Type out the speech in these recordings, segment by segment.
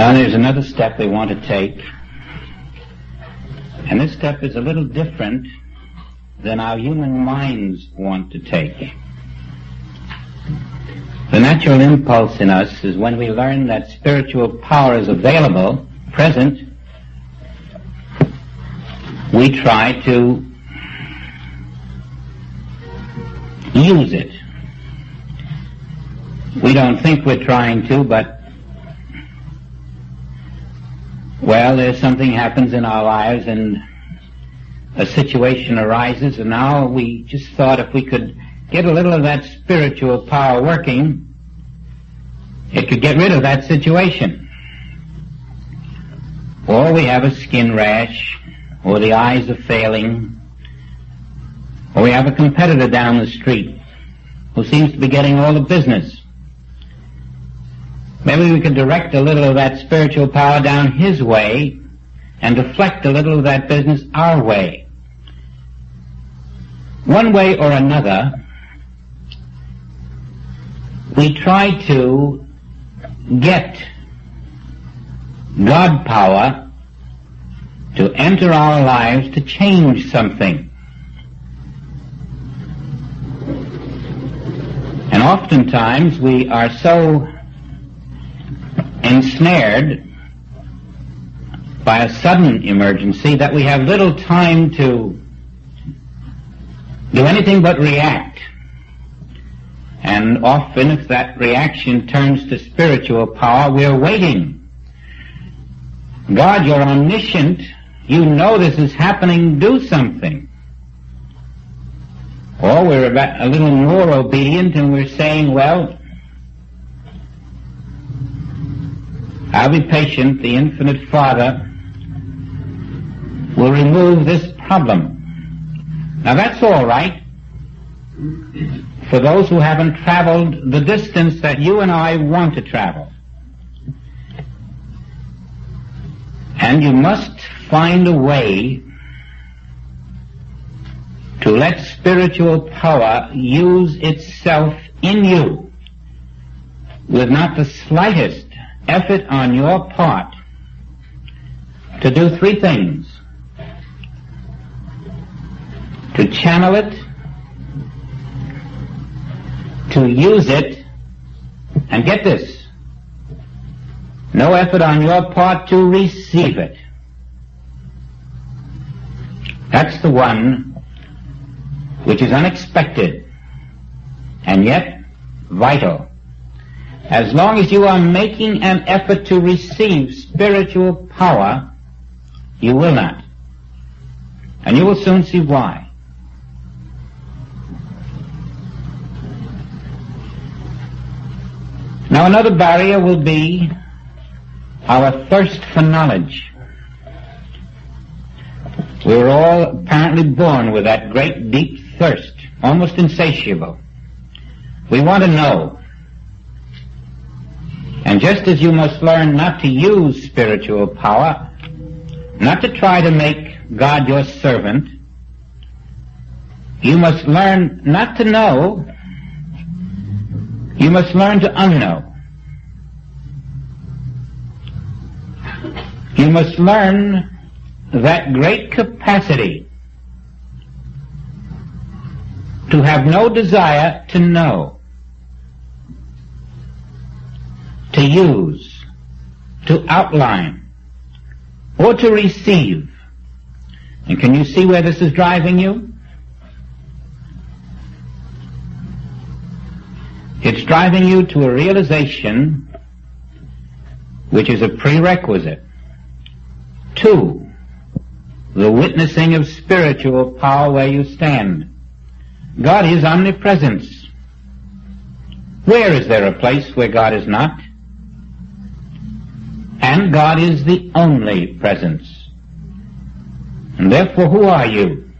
Now there's another step we want to take, and this step is a little different than our human minds want to take. The natural impulse in us is when we learn that spiritual power is available, present, we try to use it. We don't think we're trying to, but well, there's something happens in our lives and a situation arises, and now we just thought if we could get a little of that spiritual power working, it could get rid of that situation. Or we have a skin rash, or the eyes are failing, or we have a competitor down the street who seems to be getting all the business. Maybe we could direct a little of that spiritual power down his way and deflect a little of that business our way. One way or another, we try to get God power to enter our lives to change something. And oftentimes we are so ensnared by a sudden emergency that we have little time to do anything but react. And often if that reaction turns to spiritual power, we're waiting. God, you're omniscient. You know this is happening. Do something. Or we're a little more obedient and we're saying, well, I'll be patient. The infinite Father will remove this problem. Now that's all right for those who haven't traveled the distance that you and I want to travel. And you must find a way to let spiritual power use itself in you with not the slightest effort on your part to do three things: to channel it, to use it, and get this, no effort on your part to receive it. That's the one which is unexpected and yet vital. As long as you are making an effort to receive spiritual power, you will not. And you will soon see why. Now another barrier will be our thirst for knowledge. We're all apparently born with that great deep thirst, almost insatiable. We want to know. And just as you must learn not to use spiritual power, not to try to make God your servant, you must learn not to know, you must learn to unknow. You must learn that great capacity to have no desire to know, to use, to outline, or to receive. And can you see where this is driving you? It's driving you to a realization which is a prerequisite to the witnessing of spiritual power where you stand. God is omnipresence. Where is there a place where God is not? And God is the only presence. And therefore, who are you?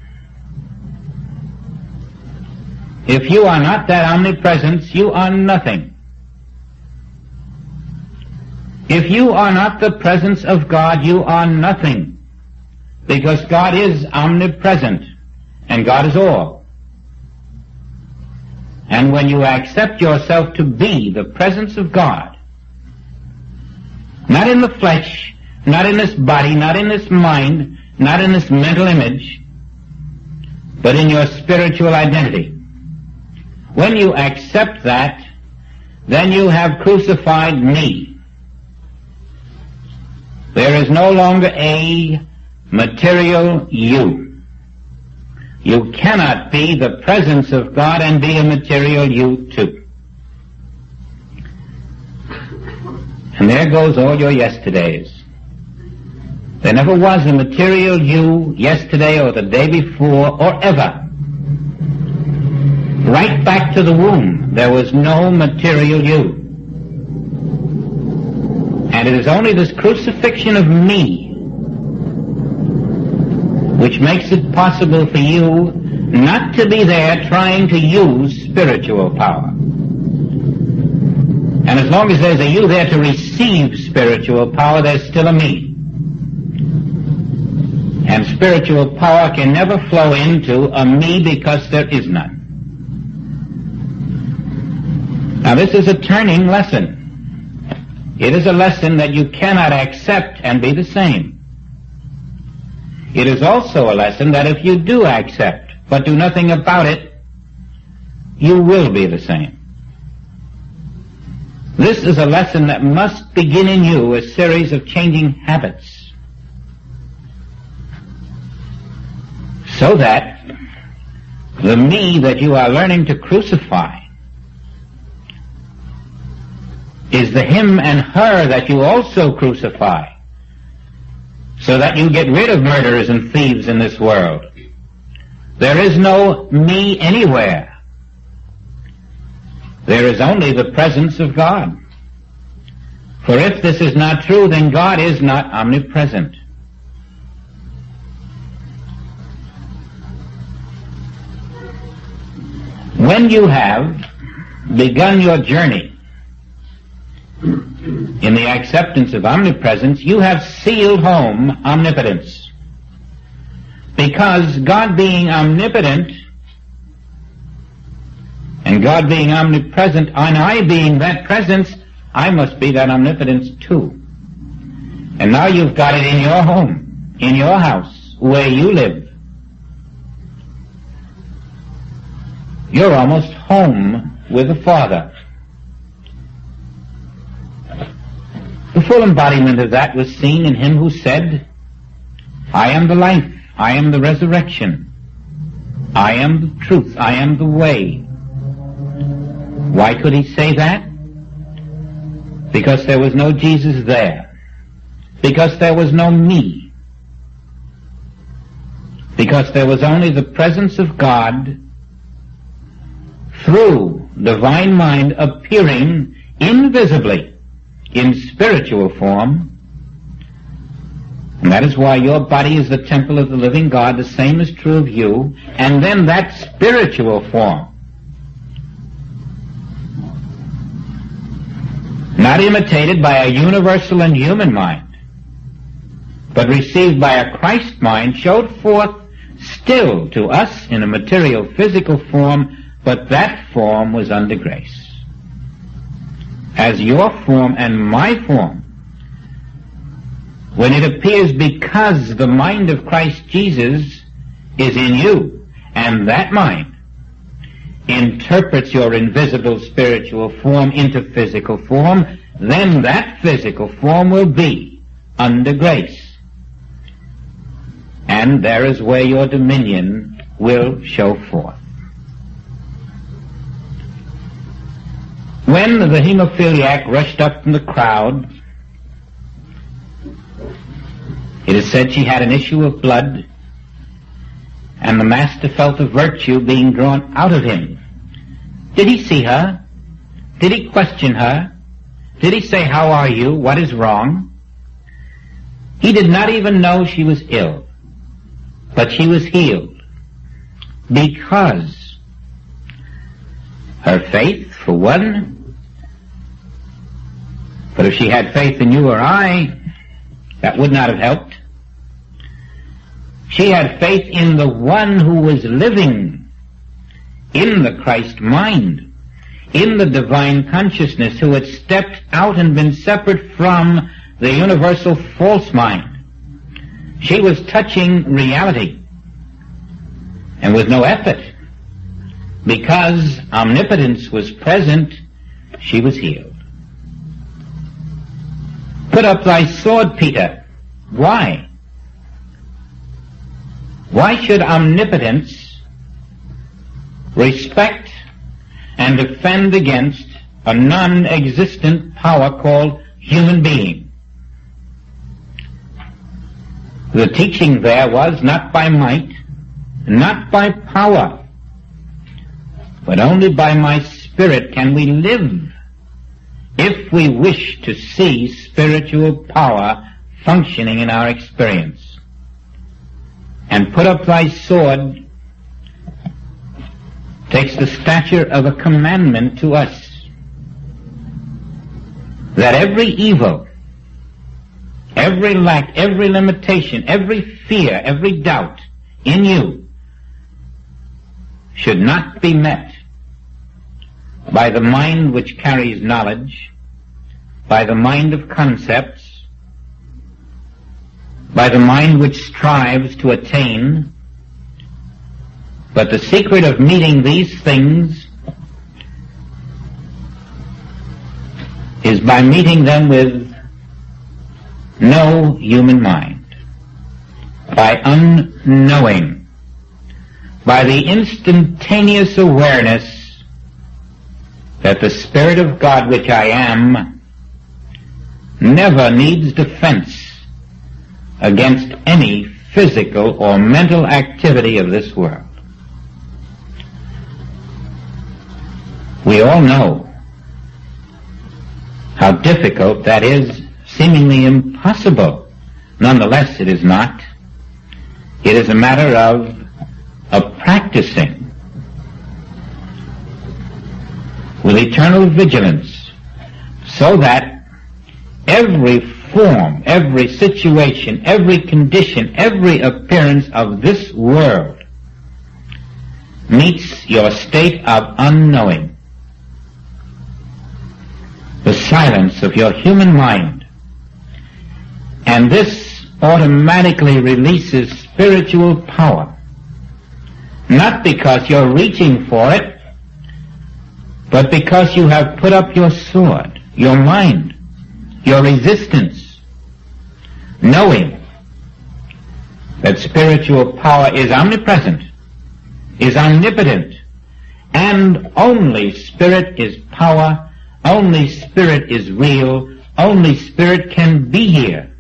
If you are not that omnipresence, you are nothing. If you are not the presence of God, you are nothing. Because God is omnipresent, and God is all. And when you accept yourself to be the presence of God, Not in the flesh, not in this body, not in this mind, not in this mental image, but in your spiritual identity. When you accept that, then you have crucified me. There is no longer a material you. You cannot be the presence of God and be a material you too. And there goes all your yesterdays. There never was a material you yesterday or the day before or ever. Right back to the womb, there was no material you. And it is only this crucifixion of me which makes it possible for you not to be there trying to use spiritual power. And as long as there's a you there to receive spiritual power, there's still a me. And spiritual power can never flow into a me because there is none. Now this is a turning lesson. It is a lesson that you cannot accept and be the same. It is also a lesson that if you do accept but do nothing about it, you will be the same. This is a lesson that must begin in you a series of changing habits, so that the me that you are learning to crucify is the him and her that you also crucify, so that you get rid of murderers and thieves in this world. There is no me anywhere. There is only the presence of God. For if this is not true, then God is not omnipresent. When you have begun your journey in the acceptance of omnipresence, you have sealed home omnipotence. Because God being omnipotent and God being omnipresent, and I being that presence, I must be that omnipotence too. And now you've got it in your home, in your house, where you live. You're almost home with the Father. The full embodiment of that was seen in him who said, I am the life, I am the resurrection, I am the truth, I am the way. Why could he say that? Because there was no Jesus there. Because there was no me. Because there was only the presence of God through divine mind appearing invisibly in spiritual form. And that is why your body is the temple of the living God. The same is true of you. And then that spiritual form, not imitated by a universal and human mind, but received by a Christ mind, showed forth still to us in a material physical form, but that form was under grace. As your form and my form, when it appears because the mind of Christ Jesus is in you, and that mind interprets your invisible spiritual form into physical form, then that physical form will be under grace. And there is where your dominion will show forth. When the hemophiliac rushed up from the crowd, it is said she had an issue of blood, and the master felt the virtue being drawn out of him. Did he see her? Did he question her? Did he say, how are you? What is wrong? He did not even know she was ill, but she was healed because her faith, for one. But if she had faith in you or I, that would not have helped. She had faith in the one who was living in the Christ mind, in the divine consciousness, who had stepped out and been separate from the universal false mind. She was touching reality, and with no effort. Because omnipotence was present, she was healed. Put up thy sword, Peter. Why? Why should omnipotence respect and defend against a non-existent power called human being? The teaching there was not by might, not by power, but only by my Spirit can we live if we wish to see spiritual power functioning in our experience. And put up thy sword takes the stature of a commandment to us, that every evil, every lack, every limitation, every fear, every doubt in you should not be met by the mind which carries knowledge, by the mind of concepts, by the mind which strives to attain. But the secret of meeting these things is by meeting them with no human mind, by unknowing, by the instantaneous awareness that the Spirit of God which I am never needs defense against any physical or mental activity of this world. We all know how difficult that is, seemingly impossible. Nonetheless, it is not. It is a matter of practicing with eternal vigilance, so that every form, every situation, every condition, every appearance of this world meets your state of unknowing, the silence of your human mind. And this automatically releases spiritual power, not because you're reaching for it, but because you have put up your sword, your mind, your resistance, knowing that spiritual power is omnipresent, is omnipotent, and only Spirit is power, only Spirit is real, only Spirit can be here,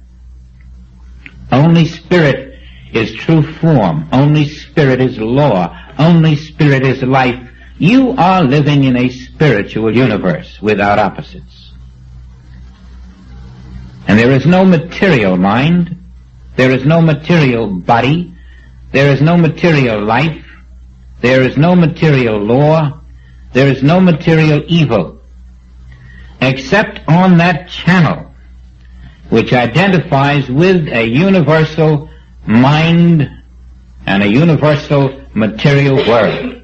only Spirit is true form, only Spirit is law, only Spirit is life. You are living in a spiritual universe without opposites. And there is no material mind, there is no material body, there is no material life, there is no material law, there is no material evil, except on that channel which identifies with a universal mind and a universal material world.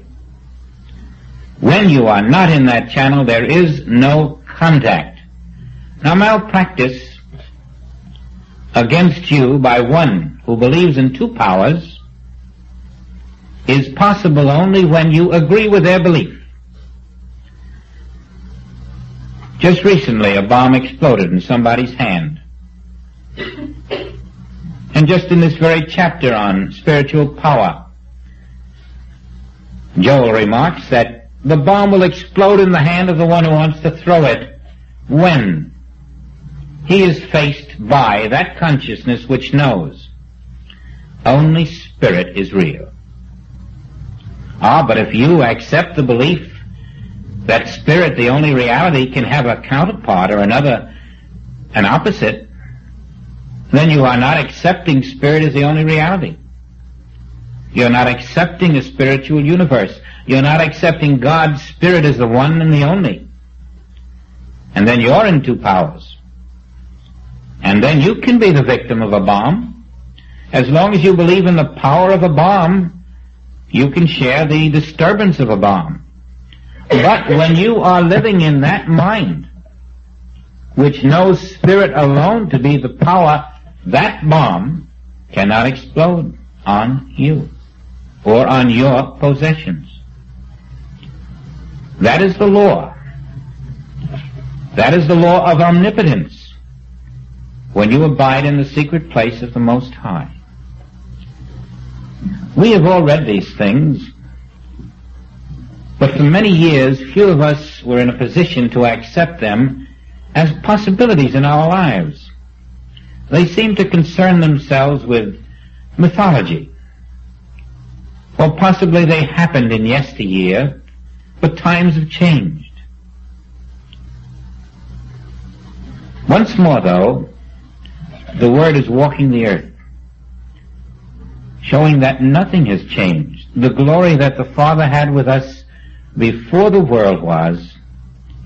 When you are not in that channel, there is no contact. Now, malpractice against you by one who believes in two powers is possible only when you agree with their belief. Just recently, a bomb exploded in somebody's hand. And just in this very chapter on spiritual power, Joel remarks that the bomb will explode in the hand of the one who wants to throw it when he is faced by that consciousness which knows only Spirit is real. But if you accept the belief that Spirit, the only reality, can have a counterpart or another, an opposite, then you are not accepting Spirit as the only reality. You're not accepting a spiritual universe. You're not accepting God's Spirit as the one and the only. And then you're in two powers. And then you can be the victim of a bomb. As long as you believe in the power of a bomb, you can share the disturbance of a bomb. But when you are living in that mind, which knows spirit alone to be the power, that bomb cannot explode on you or on your possessions. That is the law. That is the law of omnipotence when you abide in the secret place of the Most High. We have all read these things, but for many years few of us were in a position to accept them as possibilities in our lives. They seem to concern themselves with mythology, or possibly they happened in yesteryear, but times have changed. Once more, though, the Word is walking the earth, showing that nothing has changed. The glory that the Father had with us before the world was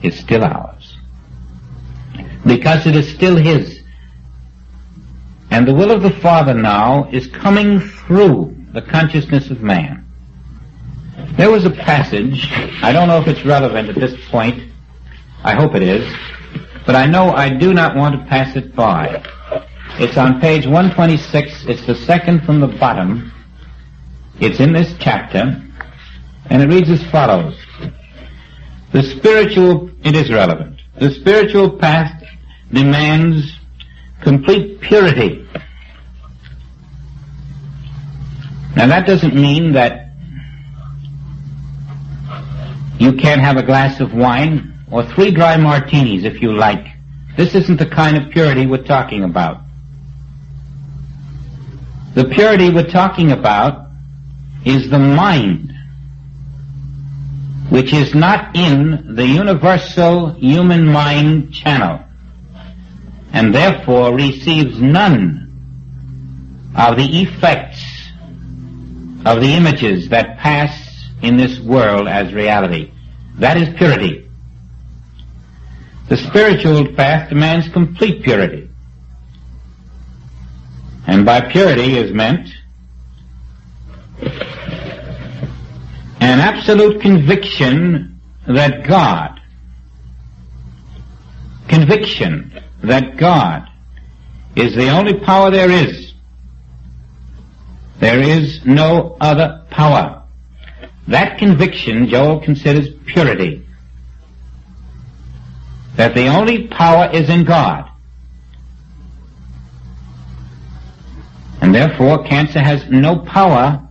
is still ours, because it is still His. And the will of the Father now is coming through the consciousness of man. There was a passage, I don't know if it's relevant at this point, I hope it is, but I know I do not want to pass it by. It's on page 126, it's the second from the bottom, it's in this chapter, and it reads as follows. It is relevant. The spiritual path demands complete purity. Now that doesn't mean that you can't have a glass of wine or 3 dry martinis if you like. This isn't the kind of purity we're talking about. The purity we're talking about is the mind, which is not in the universal human mind channel, and therefore receives none of the effects of the images that pass in this world as reality. That is purity. The spiritual path demands complete purity. And by purity is meant an absolute conviction that God is the only power there is. There is no other power. That conviction Joel considers purity. That the only power is in God. And therefore cancer has no power,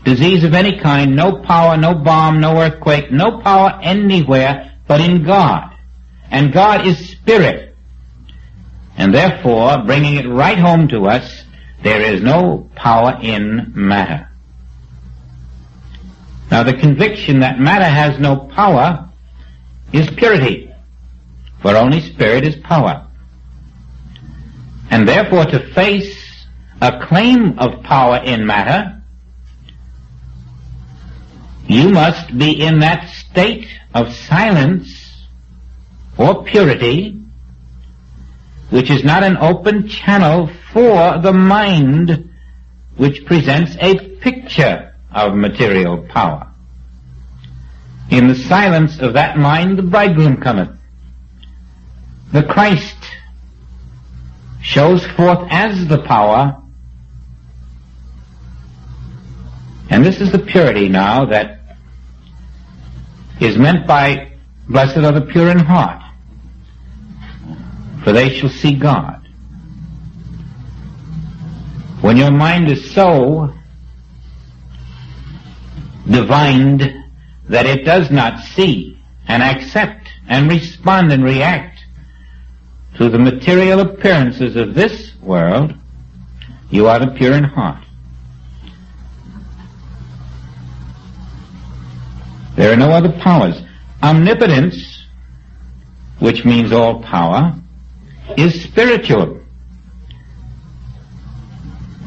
disease of any kind, no power, no bomb, no earthquake, no power anywhere but in God. And God is spirit. And therefore, bringing it right home to us, there is no power in matter. Now the conviction that matter has no power is purity, for only spirit is power. And therefore to face a claim of power in matter, you must be in that state of silence or purity, which is not an open channel for the mind, which presents a picture of material power. In the silence of that mind the bridegroom cometh. The Christ shows forth as the power, and this is the purity now that is meant by blessed are the pure in heart, for they shall see God. When your mind is so divined that it does not see and accept and respond and react to the material appearances of this world, you are the pure in heart. There are no other powers. Omnipotence, which means all power, is spiritual.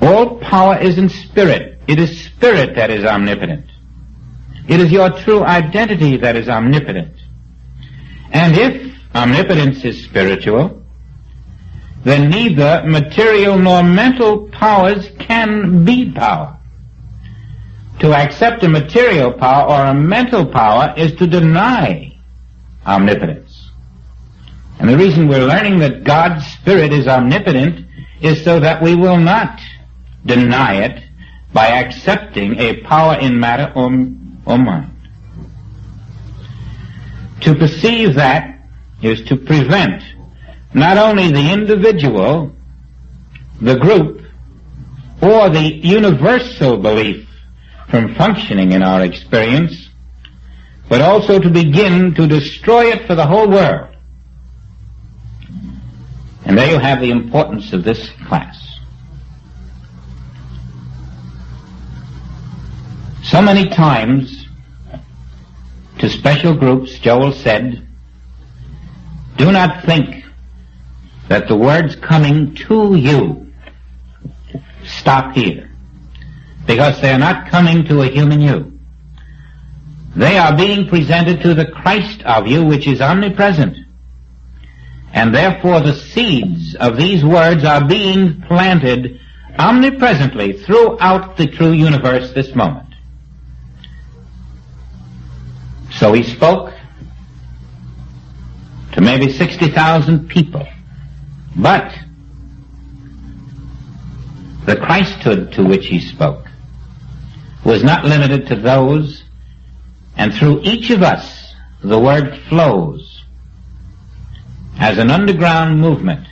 All power is in spirit. It is spirit that is omnipotent. It is your true identity that is omnipotent. And if omnipotence is spiritual, then neither material nor mental powers can be power. To accept a material power or a mental power is to deny omnipotence. And the reason we're learning that God's Spirit is omnipotent is so that we will not deny it by accepting a power in matter or mind. To perceive that is to prevent not only the individual, the group, or the universal belief from functioning in our experience, but also to begin to destroy it for the whole world. And there you have the importance of this class. So many times, to special groups, Joel said, do not think that the words coming to you stop here, because they are not coming to a human you. They are being presented to the Christ of you, which is omnipresent. And therefore the seeds of these words are being planted omnipresently throughout the true universe this moment. So he spoke to maybe 60,000 people. But the Christhood to which he spoke was not limited to those, and through each of us the word flows as an underground movement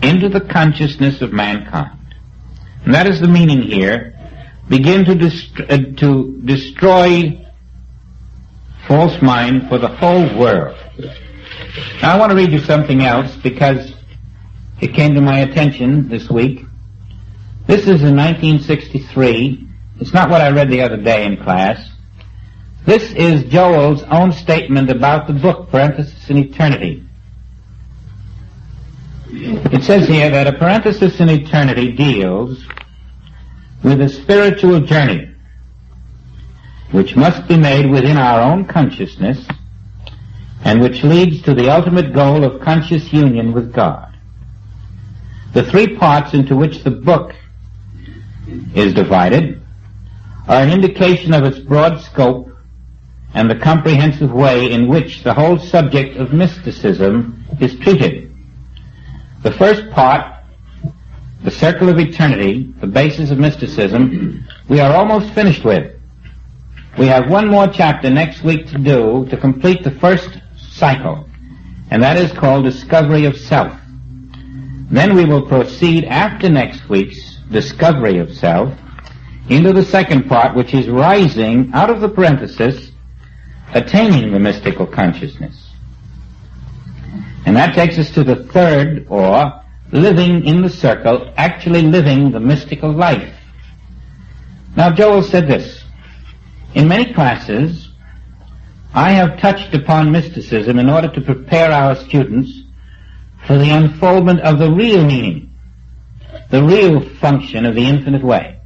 into the consciousness of mankind. And that is the meaning here. Begin to destroy false mind for the whole world. Now I want to read you something else because it came to my attention this week. This is in 1963. It's not what I read the other day in class. This is Joel's own statement about the book, Parenthesis in Eternity. It says here that a parenthesis in eternity deals with a spiritual journey which must be made within our own consciousness and which leads to the ultimate goal of conscious union with God. The three parts into which the book is divided are an indication of its broad scope and the comprehensive way in which the whole subject of mysticism is treated. The first part, the circle of eternity, the basis of mysticism, we are almost finished with. We have one more chapter next week to do to complete the first cycle, and that is called Discovery of Self. Then we will proceed after next week's Discovery of Self into the second part, which is rising out of the parenthesis, attaining the mystical consciousness. And that takes us to the third, or living in the circle, actually living the mystical life. Now Joel said this, in many classes I have touched upon mysticism in order to prepare our students for the unfoldment of the real meaning, the real function of the infinite way.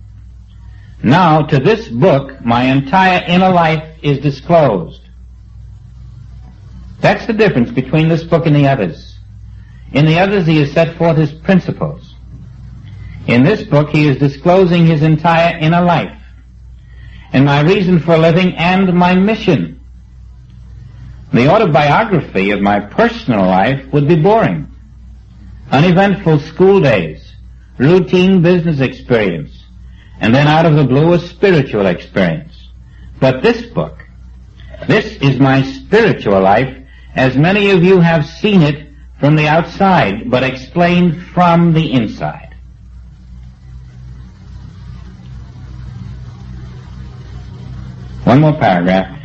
Now to this book my entire inner life is disclosed. That's the difference between this book and the others. In the others he has set forth his principles. In this book he is disclosing his entire inner life, and my reason for living and my mission. The autobiography of my personal life would be boring. Uneventful school days, routine business experience, and then out of the blue a spiritual experience. But this book, this is my spiritual life, as many of you have seen it from the outside, but explained from the inside. One more paragraph.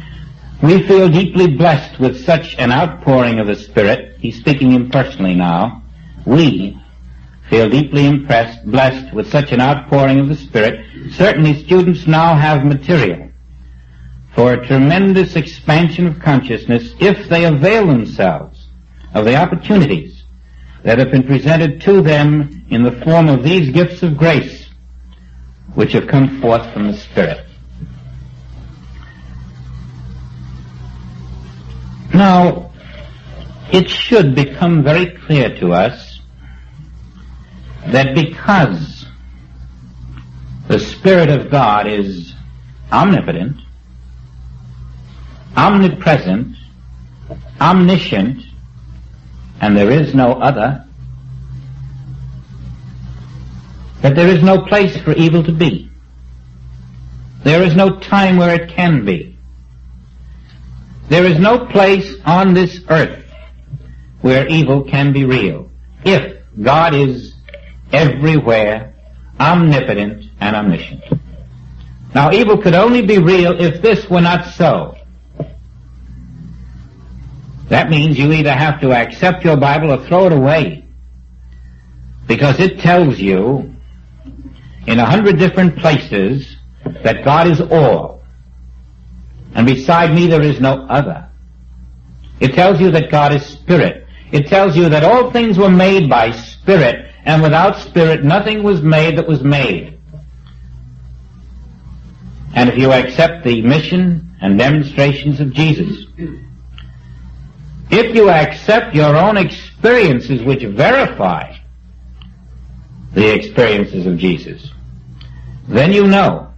We feel deeply blessed with such an outpouring of the Spirit. He's speaking impersonally now. We feel deeply blessed with such an outpouring of the Spirit. Certainly students now have material for a tremendous expansion of consciousness if they avail themselves of the opportunities that have been presented to them in the form of these gifts of grace which have come forth from the Spirit. Now, it should become very clear to us that because the Spirit of God is omnipotent, omnipresent, omniscient, and there is no other, that there is no place for evil to be. There is no time where it can be. There is no place on this earth where evil can be real, if God is everywhere, omnipotent and omniscient. Now, evil could only be real if this were not so. That means you either have to accept your Bible or throw it away, because it tells you in 100 different places that God is all, and beside me there is no other. It tells you that God is Spirit. It tells you that all things were made by Spirit, and without Spirit nothing was made that was made. And if you accept the mission and demonstrations of Jesus, if you accept your own experiences which verify the experiences of Jesus, then you know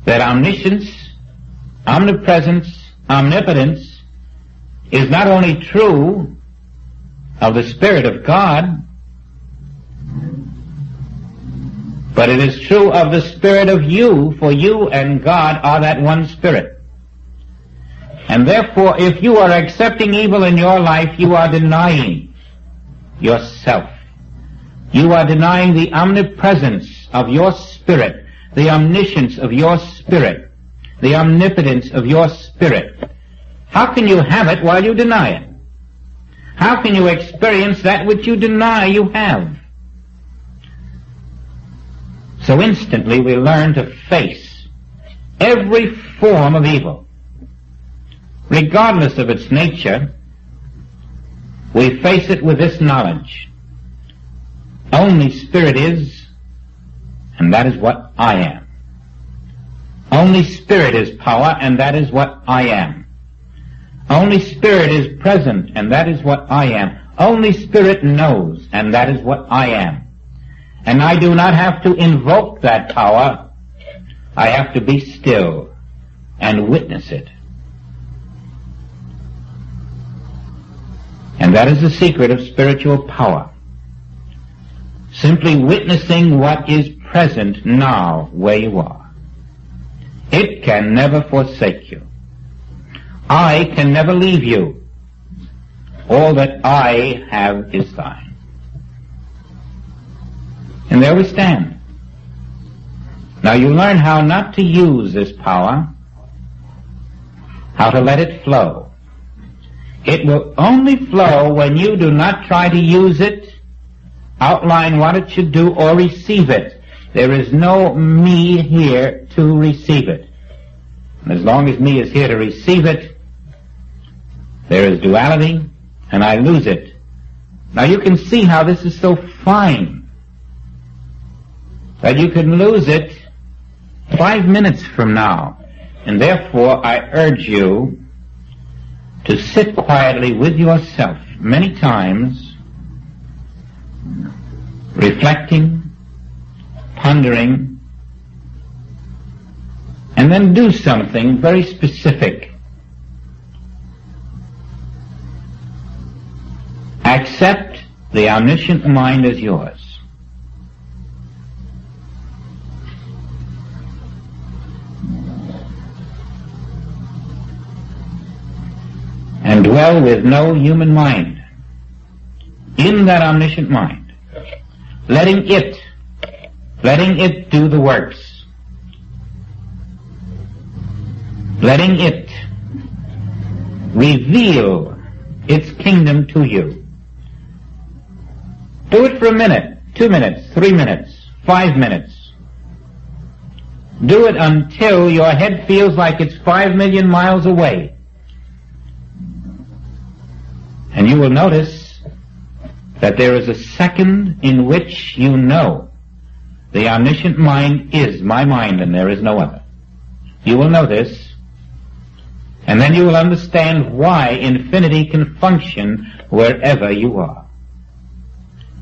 that omniscience, omnipresence, omnipotence is not only true of the Spirit of God, but it is true of the Spirit of you, for you and God are that one Spirit. And therefore, if you are accepting evil in your life, you are denying yourself. You are denying the omnipresence of your Spirit, the omniscience of your Spirit, the omnipotence of your Spirit. How can you have it while you deny it? How can you experience that which you deny you have? So instantly we learn to face every form of evil. Regardless of its nature, we face it with this knowledge. Only Spirit is, and that is what I am. Only Spirit is power, and that is what I am. Only Spirit is present, and that is what I am. Only Spirit knows, and that is what I am. And I do not have to invoke that power. I have to be still and witness it. And that is the secret of spiritual power. Simply witnessing what is present now where you are. It can never forsake you. I can never leave you. All that I have is thine. And there we stand. Now you learn how not to use this power, how to let it flow. It will only flow when you do not try to use it, outline what it should do, or receive it. There is no me here to receive it. And as long as me is here to receive it, there is duality, and I lose it. Now you can see how this is so fine, that you can lose it 5 minutes from now. And therefore I urge you to sit quietly with yourself many times, reflecting, pondering, and then do something very specific. Accept the omniscient mind as yours. And dwell with no human mind in that omniscient mind, letting it do the works, letting it reveal its kingdom to you. Do it for a minute, 2 minutes, 3 minutes, 5 minutes. Do it until your head feels like it's 5 million miles away. And you will notice that there is a second in which you know the omniscient mind is my mind and there is no other. You will know this, and then you will understand why infinity can function wherever you are.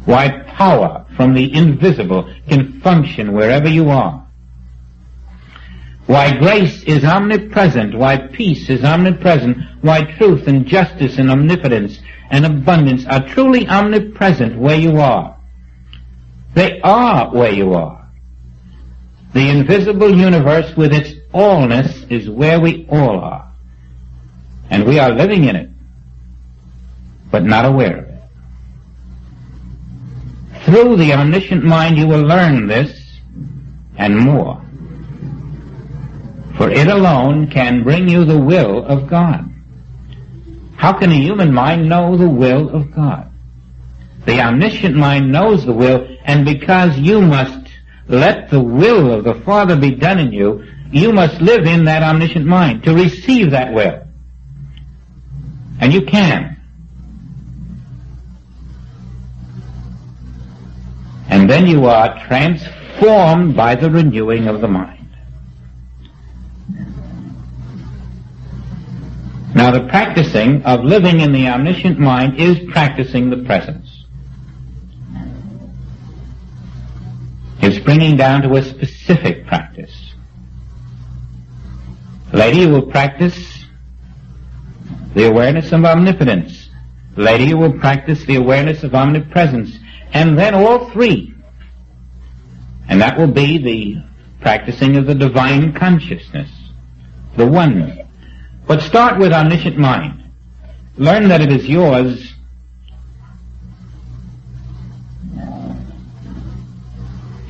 Why power from the invisible can function wherever you are. why grace is omnipresent, why peace is omnipresent, why truth and justice and omnipotence and abundance are truly omnipresent where you are. They are where you are. The invisible universe with its allness is where we all are. And we are living in it, but not aware of it. Through the omniscient mind you will learn this and more. For it alone can bring you the will of God. How can a human mind know the will of God? The omniscient mind knows the will, and because you must let the will of the Father be done in you, you must live in that omniscient mind to receive that will. And you can. And then you are transformed by the renewing of the mind. Now, the practicing of living in the omniscient mind is practicing the presence. It's bringing down to a specific practice. Later you will practice the awareness of omnipotence. Later you will practice the awareness of omnipresence. And then all three. And that will be the practicing of the divine consciousness, the one. But start with omniscient mind. Learn that it is yours.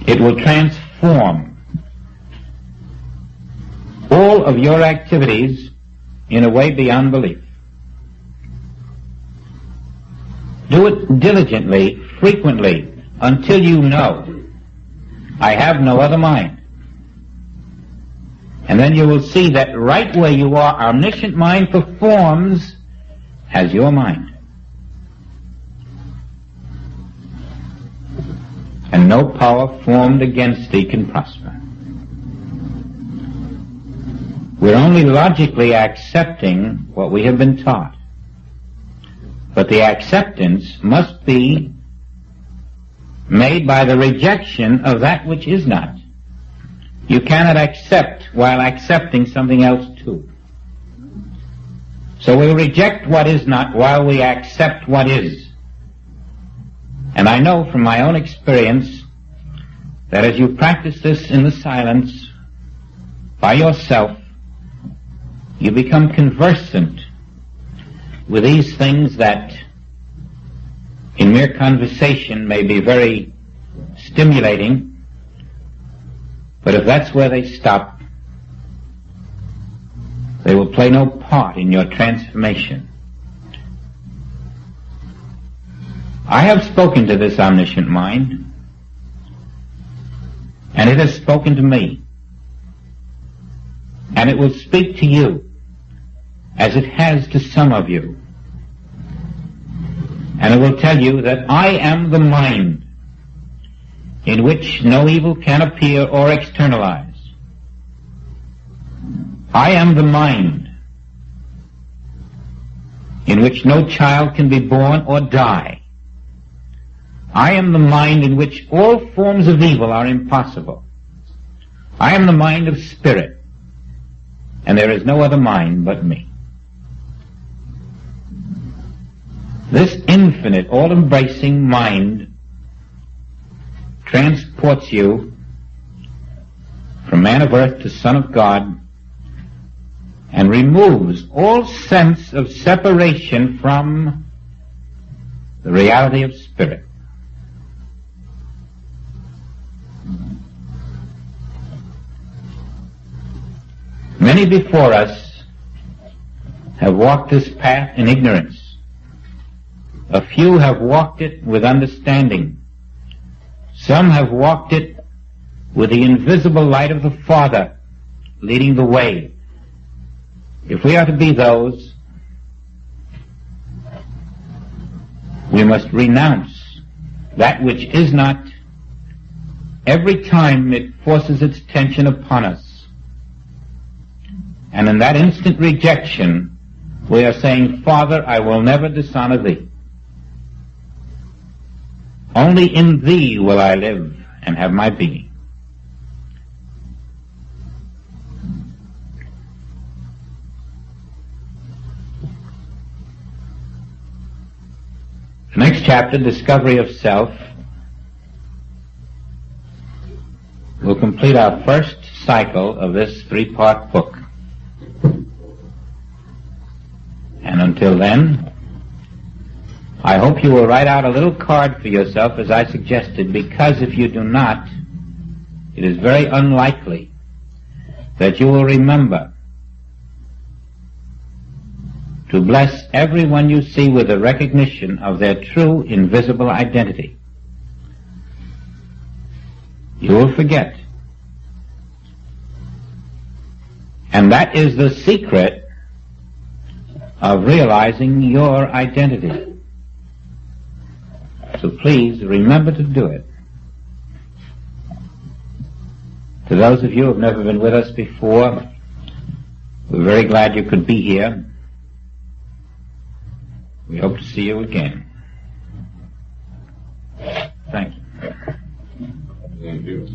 It will transform all of your activities in a way beyond belief. Do it diligently, frequently, until you know, I have no other mind. And then you will see that right where you are, omniscient mind performs as your mind. And no power formed against thee can prosper. We're only logically accepting what we have been taught. But the acceptance must be made by the rejection of that which is not. You cannot accept while accepting something else too. So we reject what is not while we accept what is. And I know from my own experience that as you practice this in the silence by yourself, you become conversant with these things that in mere conversation may be very stimulating. But if that's where they stop, they will play no part in your transformation. I have spoken to this omniscient mind, and it has spoken to me. And it will speak to you, as it has to some of you. And it will tell you that I am the mind in which no evil can appear or externalize. I am the mind in which no child can be born or die. I am the mind in which all forms of evil are impossible. I am the mind of spirit, and there is no other mind but me. This infinite, all-embracing mind transports you from man of earth to son of God and removes all sense of separation from the reality of spirit. Many before us have walked this path in ignorance. A few have walked it with understanding. Some have walked it with the invisible light of the Father leading the way. If we are to be those, we must renounce that which is not every time it forces its attention upon us. And in that instant rejection, we are saying, Father, I will never dishonor thee. Only in thee will I live and have my being. The next chapter, Discovery of Self, will complete our first cycle of this three-part book. And until then, I hope you will write out a little card for yourself as I suggested, because if you do not, it is very unlikely that you will remember to bless everyone you see with a recognition of their true invisible identity. You will forget. And that is the secret of realizing your identity. So please remember to do it. To those of you who have never been with us before, we're very glad you could be here. We hope to see you again. Thank you. Thank you.